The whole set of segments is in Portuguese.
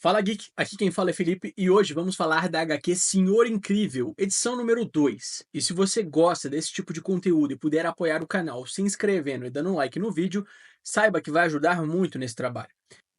Fala Geek, aqui quem fala é Felipe e hoje vamos falar da HQ Senhor Incrível, edição número 2. E se você gosta desse tipo de conteúdo e puder apoiar o canal se inscrevendo e dando um like no vídeo, saiba que vai ajudar muito nesse trabalho.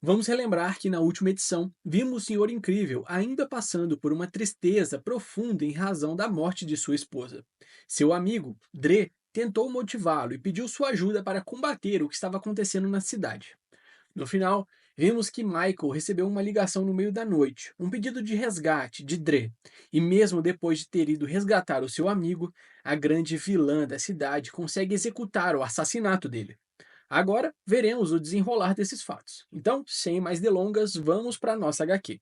Vamos relembrar que na última edição vimos o Senhor Incrível ainda passando por uma tristeza profunda em razão da morte de sua esposa. Seu amigo, Dre, tentou motivá-lo e pediu sua ajuda para combater o que estava acontecendo na cidade. No final, vimos que Michael recebeu uma ligação no meio da noite, um pedido de resgate de Dre, e mesmo depois de ter ido resgatar o seu amigo, a grande vilã da cidade consegue executar o assassinato dele. Agora veremos o desenrolar desses fatos. Então, sem mais delongas, vamos para a nossa HQ.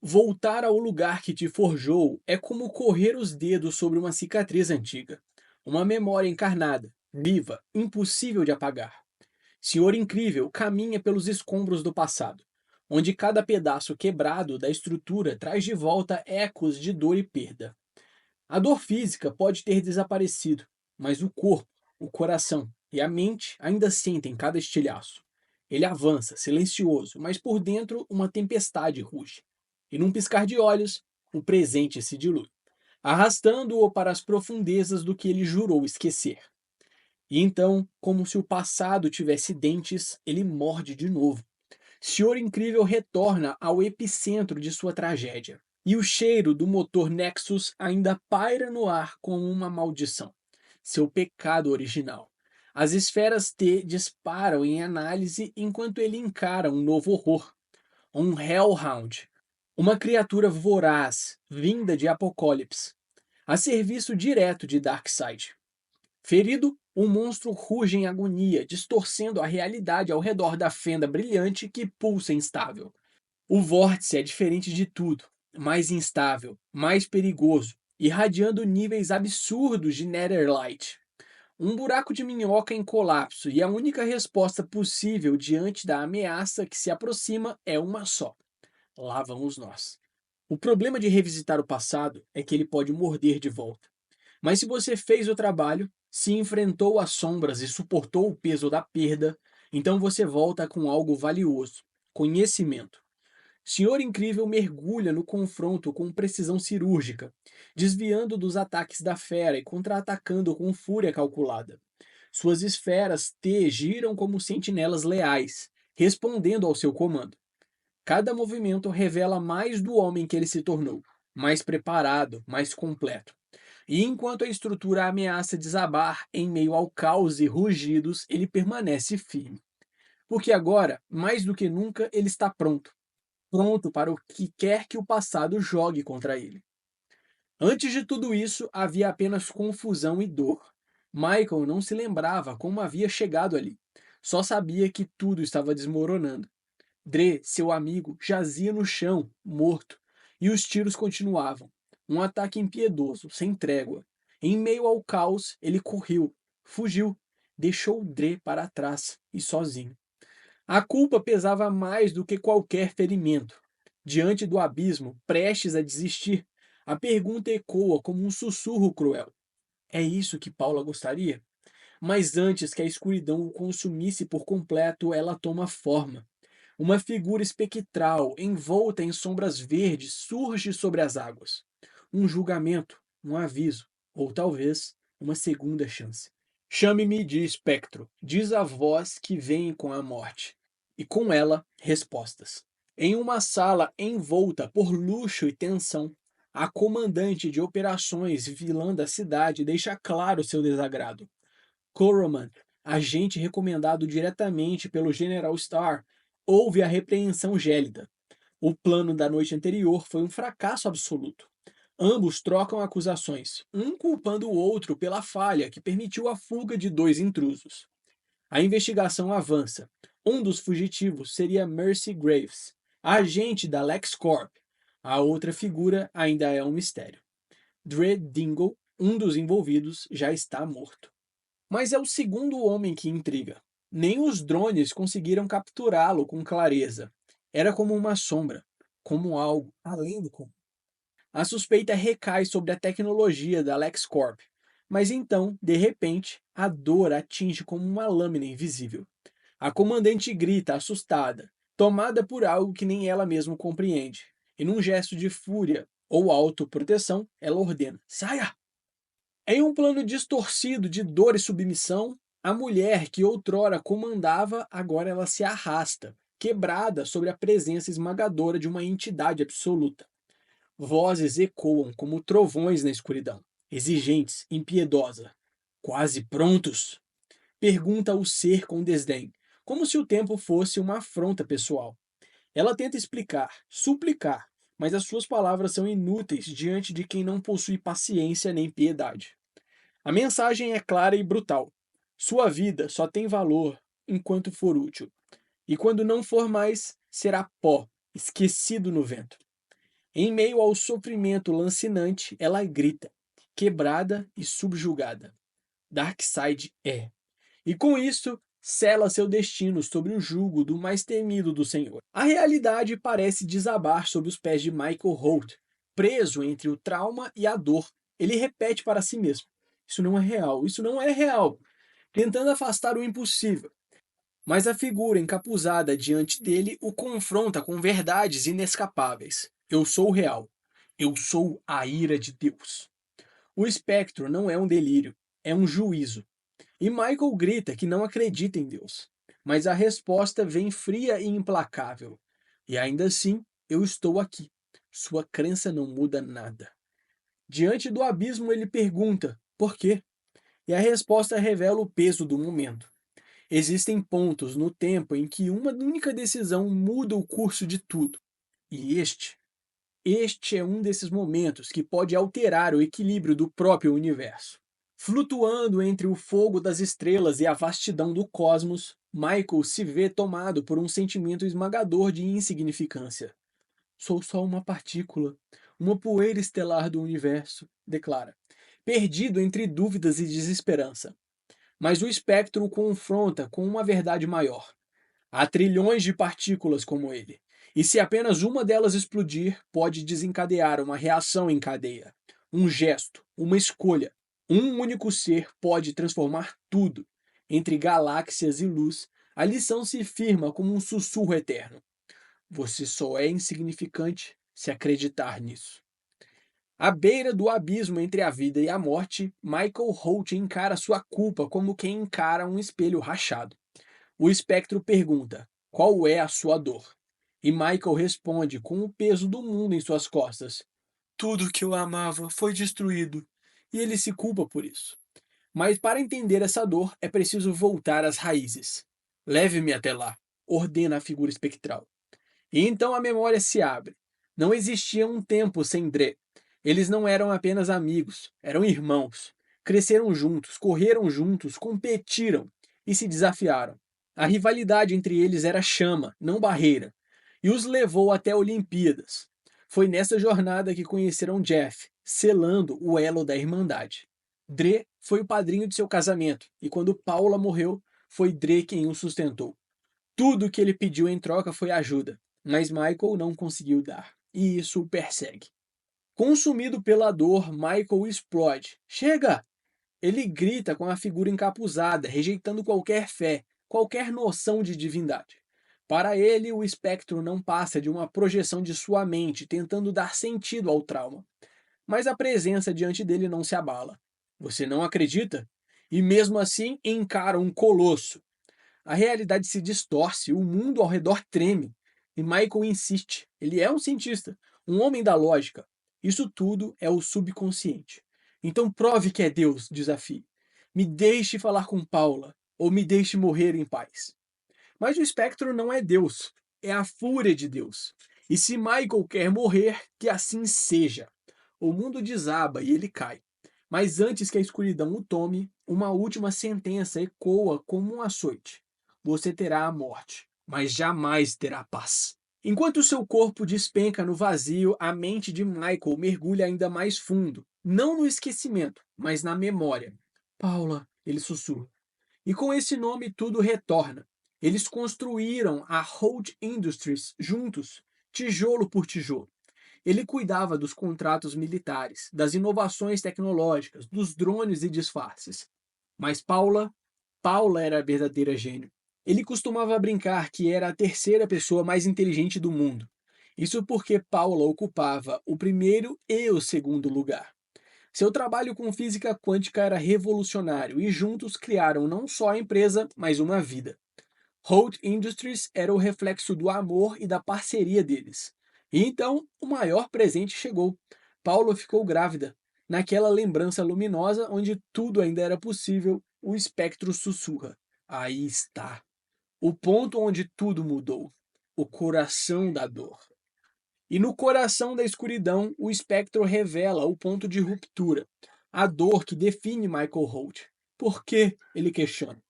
Voltar ao lugar que te forjou é como correr os dedos sobre uma cicatriz antiga. Uma memória encarnada, viva, impossível de apagar. Senhor Incrível caminha pelos escombros do passado, onde cada pedaço quebrado da estrutura traz de volta ecos de dor e perda. A dor física pode ter desaparecido, mas o corpo, o coração e a mente ainda sentem cada estilhaço. Ele avança, silencioso, mas por dentro uma tempestade ruge. E num piscar de olhos, o presente se dilui, arrastando-o para as profundezas do que ele jurou esquecer. E então, como se o passado tivesse dentes, ele morde de novo. Senhor Incrível retorna ao epicentro de sua tragédia. E o cheiro do motor Nexus ainda paira no ar como uma maldição. Seu pecado original. As esferas T disparam em análise enquanto ele encara um novo horror. Um Hellhound. Uma criatura voraz, vinda de Apocalipse, a serviço direto de Darkseid. Ferido, o monstro ruge em agonia, distorcendo a realidade ao redor da fenda brilhante que pulsa instável. O vórtice é diferente de tudo, mais instável, mais perigoso, irradiando níveis absurdos de Netherlight. Um buraco de minhoca em colapso, e a única resposta possível diante da ameaça que se aproxima é uma só: lá vamos nós. O problema de revisitar o passado é que ele pode morder de volta. Mas se você fez o trabalho, se enfrentou as sombras e suportou o peso da perda, então você volta com algo valioso: conhecimento. Senhor Incrível mergulha no confronto com precisão cirúrgica, desviando dos ataques da fera e contra-atacando com fúria calculada. Suas esferas T giram como sentinelas leais, respondendo ao seu comando. Cada movimento revela mais do homem que ele se tornou, mais preparado, mais completo. E enquanto a estrutura ameaça desabar em meio ao caos e rugidos, ele permanece firme. Porque agora, mais do que nunca, ele está pronto. Pronto para o que quer que o passado jogue contra ele. Antes de tudo isso, havia apenas confusão e dor. Michael não se lembrava como havia chegado ali. Só sabia que tudo estava desmoronando. Dre, seu amigo, jazia no chão, morto, e os tiros continuavam. Um ataque impiedoso, sem trégua. Em meio ao caos, ele correu, fugiu, deixou Dre para trás e sozinho. A culpa pesava mais do que qualquer ferimento. Diante do abismo, prestes a desistir, a pergunta ecoa como um sussurro cruel: é isso que Paula gostaria? Mas antes que a escuridão o consumisse por completo, ela toma forma. Uma figura espectral, envolta em sombras verdes, surge sobre as águas. Um julgamento, um aviso, ou talvez uma segunda chance. Chame-me de espectro, diz a voz que vem com a morte. E com ela, respostas. Em uma sala envolta por luxo e tensão, a comandante de operações vilã da cidade deixa claro seu desagrado. Coromant, agente recomendado diretamente pelo General Starr, houve a repreensão gélida. O plano da noite anterior foi um fracasso absoluto. Ambos trocam acusações, um culpando o outro pela falha que permitiu a fuga de dois intrusos. A investigação avança. Um dos fugitivos seria Mercy Graves, agente da LexCorp. A outra figura ainda é um mistério. Dre Dingle, um dos envolvidos, já está morto. Mas é o segundo homem que intriga. Nem os drones conseguiram capturá-lo com clareza. Era como uma sombra, como algo além do comum. A suspeita recai sobre a tecnologia da LexCorp, mas então, de repente, a dor atinge como uma lâmina invisível. A comandante grita, assustada. tomada por algo que nem ela mesma compreende. E num gesto de fúria ou autoproteção, ela ordena: saia! Em um plano distorcido de dor e submissão, a mulher que outrora comandava, agora ela se arrasta, quebrada sobre a presença esmagadora de uma entidade absoluta. Vozes ecoam como trovões na escuridão, exigentes, impiedosa. Quase prontos? Pergunta o ser com desdém, como se o tempo fosse uma afronta pessoal. Ela tenta explicar, suplicar, mas as suas palavras são inúteis diante de quem não possui paciência nem piedade. A mensagem é clara e brutal. Sua vida só tem valor enquanto for útil, e quando não for mais, será pó, esquecido no vento. Em meio ao sofrimento lancinante, ela grita, quebrada e subjugada. Darkseid é. E com isso, sela seu destino sobre o jugo do mais temido do Senhor. A realidade parece desabar sob os pés de Michael Holt, preso entre o trauma e a dor. Ele repete para si mesmo: isso não é real, isso não é real, tentando afastar o impossível. Mas a figura encapuzada diante dele o confronta com verdades inescapáveis. Eu sou real. Eu sou a ira de Deus. O espectro não é um delírio, é um juízo. E Michael grita que não acredita em Deus. Mas a resposta vem fria e implacável. E ainda assim, eu estou aqui. Sua crença não muda nada. Diante do abismo, ele pergunta: por quê? E a resposta revela o peso do momento. Existem pontos no tempo em que uma única decisão muda o curso de tudo. E este é um desses momentos que pode alterar o equilíbrio do próprio universo. Flutuando entre o fogo das estrelas e a vastidão do cosmos, Michael se vê tomado por um sentimento esmagador de insignificância. Sou só uma partícula, uma poeira estelar do universo, declara, perdido entre dúvidas e desesperança. Mas o espectro o confronta com uma verdade maior. Há trilhões de partículas como ele, e se apenas uma delas explodir, pode desencadear uma reação em cadeia. Um gesto, uma escolha, um único ser pode transformar tudo. Entre galáxias e luz, a lição se firma como um sussurro eterno. Você só é insignificante se acreditar nisso. À beira do abismo entre a vida e a morte, Michael Holt encara sua culpa como quem encara um espelho rachado. O espectro pergunta: qual é a sua dor? E Michael responde com o peso do mundo em suas costas: tudo que eu amava foi destruído, e ele se culpa por isso. Mas para entender essa dor, é preciso voltar às raízes. Leve-me até lá, ordena a figura espectral. E então a memória se abre. Não existia um tempo sem Dre. Eles não eram apenas amigos, eram irmãos. Cresceram juntos, correram juntos, competiram e se desafiaram. A rivalidade entre eles era chama, não barreira, e os levou até Olimpíadas. Foi nessa jornada que conheceram Jeff, selando o elo da irmandade. Dre foi o padrinho de seu casamento, e quando Paula morreu, foi Dre quem o sustentou. Tudo o que ele pediu em troca foi ajuda, mas Michael não conseguiu dar, e isso o persegue. Consumido pela dor, Michael explode. Chega! Ele grita com a figura encapuzada, rejeitando qualquer fé, qualquer noção de divindade. Para ele, o espectro não passa de uma projeção de sua mente, tentando dar sentido ao trauma. Mas a presença diante dele não se abala. Você não acredita? E mesmo assim encara um colosso. A realidade se distorce, o mundo ao redor treme. E Michael insiste. Ele é um cientista, um homem da lógica. Isso tudo é o subconsciente. Então prove que é Deus, desafie. Me deixe falar com Paula, ou me deixe morrer em paz. Mas o espectro não é Deus, é a fúria de Deus. E se Michael quer morrer, que assim seja. O mundo desaba e ele cai. Mas antes que a escuridão o tome, uma última sentença ecoa como um açoite. Você terá a morte, mas jamais terá paz. Enquanto seu corpo despenca no vazio, a mente de Michael mergulha ainda mais fundo, não no esquecimento, mas na memória. Paula, ele sussurra. E com esse nome tudo retorna. Eles construíram a Holt Industries juntos, tijolo por tijolo. Ele cuidava dos contratos militares, das inovações tecnológicas, dos drones e disfarces. Mas Paula era a verdadeira gênio. Ele costumava brincar que era a terceira pessoa mais inteligente do mundo. Isso porque Paula ocupava o primeiro e o segundo lugar. Seu trabalho com física quântica era revolucionário e juntos criaram não só a empresa, mas uma vida. Holt Industries era o reflexo do amor e da parceria deles. E então, o maior presente chegou. Paula ficou grávida. Naquela lembrança luminosa onde tudo ainda era possível, o espectro sussurra. Aí está. O ponto onde tudo mudou. O coração da dor. E no coração da escuridão, o espectro revela o ponto de ruptura. A dor que define Michael Holt. Por que? Ele questiona.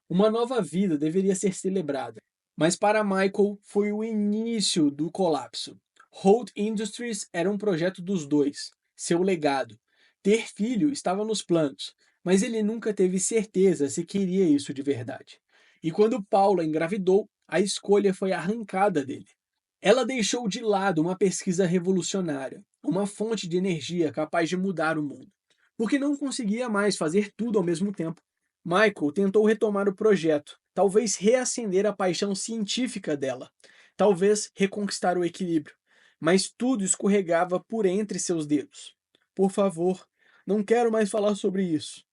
Uma nova vida deveria ser celebrada, mas para Michael foi o início do colapso. Holt Industries era um projeto dos dois, seu legado. Ter filho estava nos planos, mas ele nunca teve certeza se queria isso de verdade. E quando Paula engravidou, a escolha foi arrancada dele. Ela deixou de lado uma pesquisa revolucionária, uma fonte de energia capaz de mudar o mundo, porque não conseguia mais fazer tudo ao mesmo tempo. Michael tentou retomar o projeto, talvez reacender a paixão científica dela, talvez reconquistar o equilíbrio, mas tudo escorregava por entre seus dedos. Por favor, não quero mais falar sobre isso.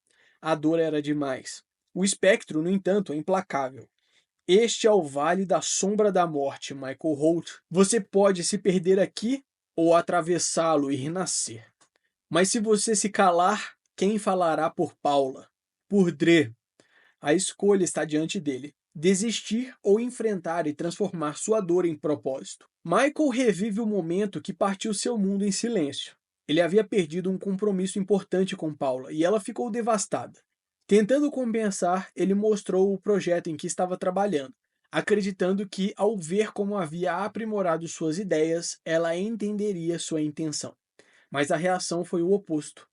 A dor era demais. O espectro, no entanto, é implacável. Este é o vale da sombra da morte, Michael Holt. Você pode se perder aqui ou atravessá-lo e renascer. Mas se você se calar, quem falará por Paula? Por Dre? A escolha está diante dele. Desistir ou enfrentar e transformar sua dor em propósito. Michael revive o momento que partiu seu mundo em silêncio. Ele havia perdido um compromisso importante com Paula e ela ficou devastada. Tentando compensar, ele mostrou o projeto em que estava trabalhando, acreditando que, ao ver como havia aprimorado suas ideias, ela entenderia sua intenção. Mas a reação foi o oposto.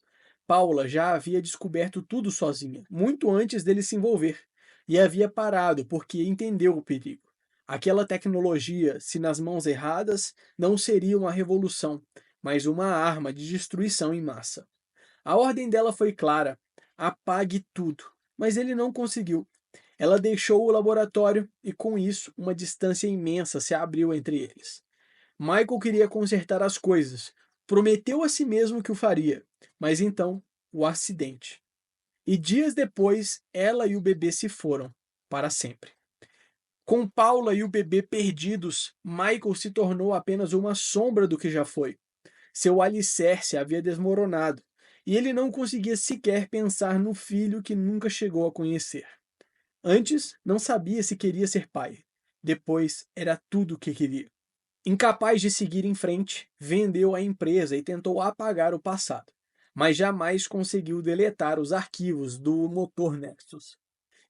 Paula já havia descoberto tudo sozinha, muito antes dele se envolver, e havia parado porque entendeu o perigo. Aquela tecnologia, se nas mãos erradas, não seria uma revolução, mas uma arma de destruição em massa. A ordem dela foi clara: apague tudo. Mas ele não conseguiu. Ela deixou o laboratório e, com isso, uma distância imensa se abriu entre eles. Michael queria consertar as coisas, prometeu a si mesmo que o faria, mas então, o acidente. E dias depois, ela e o bebê se foram, para sempre. Com Paula e o bebê perdidos, Michael se tornou apenas uma sombra do que já foi. Seu alicerce havia desmoronado, e ele não conseguia sequer pensar no filho que nunca chegou a conhecer. Antes, não sabia se queria ser pai. Depois, era tudo o que queria. Incapaz de seguir em frente, vendeu a empresa e tentou apagar o passado, mas jamais conseguiu deletar os arquivos do motor Nexus.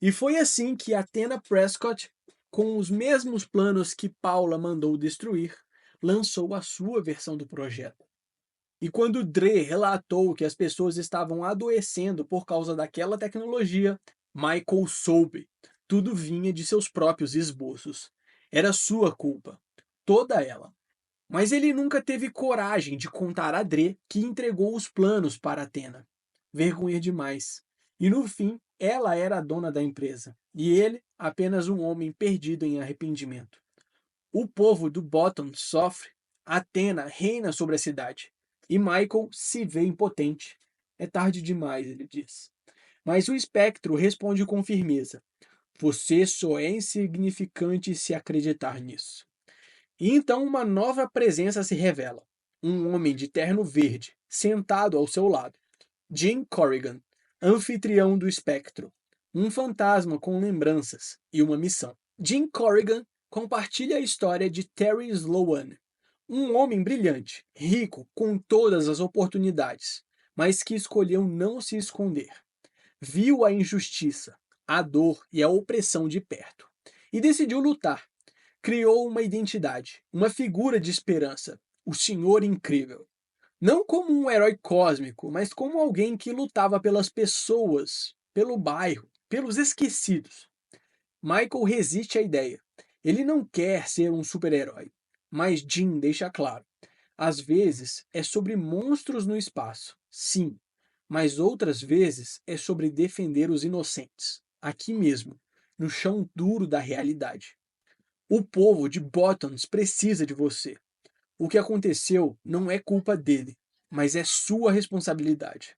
E foi assim que Athena Prescott, com os mesmos planos que Paula mandou destruir, lançou a sua versão do projeto. E quando Dre relatou que as pessoas estavam adoecendo por causa daquela tecnologia, Michael soube. Tudo vinha de seus próprios esboços. Era sua culpa. Toda ela. Mas ele nunca teve coragem de contar a Dre que entregou os planos para Athena. Vergonha demais. E no fim, ela era a dona da empresa. E ele, apenas um homem perdido em arrependimento. O povo do Bottom sofre, Athena reina sobre a cidade, e Michael se vê impotente. É tarde demais, ele diz. Mas o espectro responde com firmeza: você só é insignificante se acreditar nisso. E então uma nova presença se revela. Um homem de terno verde, sentado ao seu lado. Jim Corrigan, anfitrião do espectro. Um fantasma com lembranças e uma missão. Jim Corrigan compartilha a história de Terry Sloan, um homem brilhante, rico, com todas as oportunidades, mas que escolheu não se esconder. Viu a injustiça, a dor e a opressão de perto e decidiu lutar. Criou uma identidade, uma figura de esperança, o Senhor Incrível. Não como um herói cósmico, mas como alguém que lutava pelas pessoas, pelo bairro, pelos esquecidos. Michael resiste à ideia. Ele não quer ser um super-herói, mas Jim deixa claro. Às vezes é sobre monstros no espaço, sim, mas outras vezes é sobre defender os inocentes, aqui mesmo. no chão duro da realidade. O povo de Bottoms precisa de você. O que aconteceu não é culpa dele, mas é sua responsabilidade.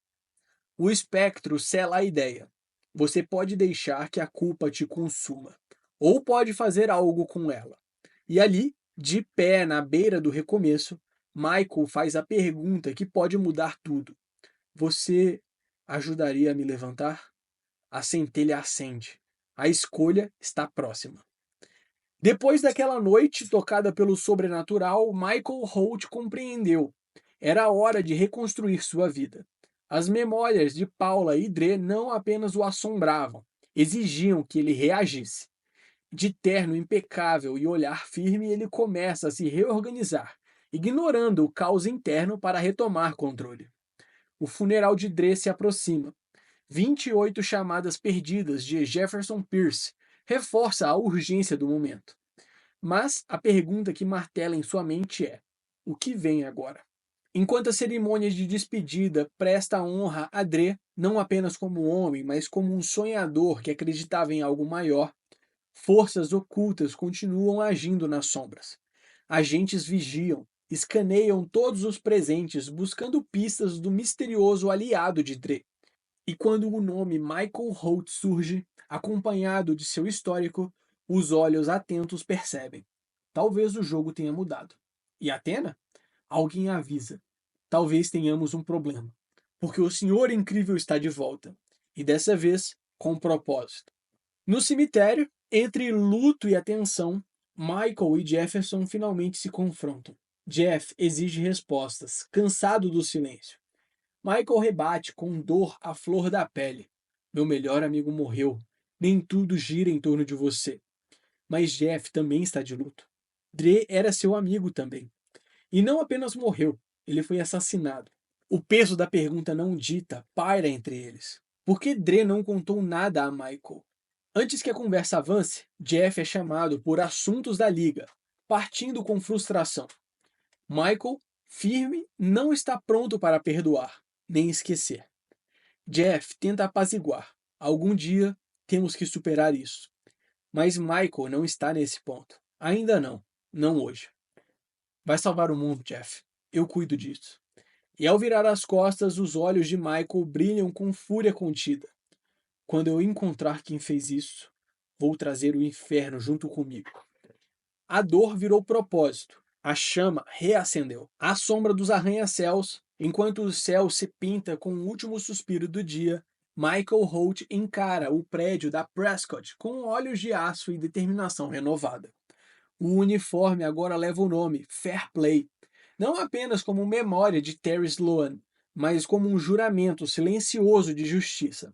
O espectro sela a ideia. Você pode deixar que a culpa te consuma, ou pode fazer algo com ela. E ali, de pé na beira do recomeço, Michael faz a pergunta que pode mudar tudo. Você ajudaria a me levantar? A centelha acende. A escolha está próxima. Depois daquela noite tocada pelo sobrenatural, Michael Holt compreendeu. Era hora de reconstruir sua vida. As memórias de Paula e Dre não apenas o assombravam, exigiam que ele reagisse. De terno impecável e olhar firme, ele começa a se reorganizar, ignorando o caos interno para retomar controle. O funeral de Dre se aproxima. 28 chamadas perdidas de Jefferson Pierce reforça a urgência do momento. Mas a pergunta que martela em sua mente é: o que vem agora? Enquanto a cerimônia de despedida presta honra a Dre, não apenas como homem, mas como um sonhador que acreditava em algo maior, forças ocultas continuam agindo nas sombras. Agentes vigiam, escaneiam todos os presentes, buscando pistas do misterioso aliado de Dre. E quando o nome Michael Holt surge, acompanhado de seu histórico, os olhos atentos percebem. Talvez o jogo tenha mudado. E Athena? Alguém avisa. Talvez tenhamos um problema. Porque o Senhor Incrível está de volta. E dessa vez, com um propósito. No cemitério, entre luto e atenção, Michael e Jefferson finalmente se confrontam. Jeff exige respostas, cansado do silêncio. Michael rebate com dor à flor da pele. Meu melhor amigo morreu. Nem tudo gira em torno de você. Mas Jeff também está de luto. Dre era seu amigo também. E não apenas morreu, ele foi assassinado. O peso da pergunta não dita paira entre eles. Por que Dre não contou nada a Michael? Antes que a conversa avance, Jeff é chamado por assuntos da liga, partindo com frustração. Michael, firme, não está pronto para perdoar, nem esquecer. Jeff tenta apaziguar. Algum dia temos que superar isso. Mas Michael não está nesse ponto. Ainda não. Não hoje. Vai salvar o mundo, Jeff. Eu cuido disso. E ao virar as costas, os olhos de Michael brilham com fúria contida. Quando eu encontrar quem fez isso, vou trazer o inferno junto comigo. A dor virou propósito. A chama reacendeu. À sombra dos arranha-céus, enquanto o céu se pinta com o último suspiro do dia, Michael Holt encara o prédio da Prescott com olhos de aço e determinação renovada. O uniforme agora leva o nome Fair Play, não apenas como memória de Terry Sloan, mas como um juramento silencioso de justiça.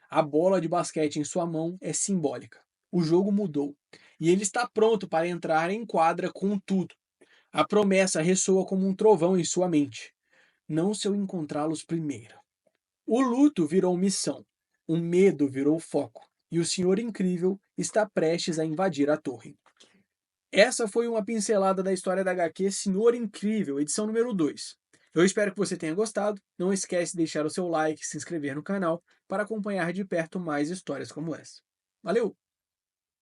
A bola de basquete em sua mão é simbólica. O jogo mudou e ele está pronto para entrar em quadra com tudo. A promessa ressoa como um trovão em sua mente. Não se eu encontrá-los primeiro. O luto virou missão, o medo virou foco, e o Senhor Incrível está prestes a invadir a torre. Essa foi uma pincelada da história da HQ Senhor Incrível, edição número 2. Eu espero que você tenha gostado. Não esquece de deixar o seu like e se inscrever no canal para acompanhar de perto mais histórias como essa. Valeu!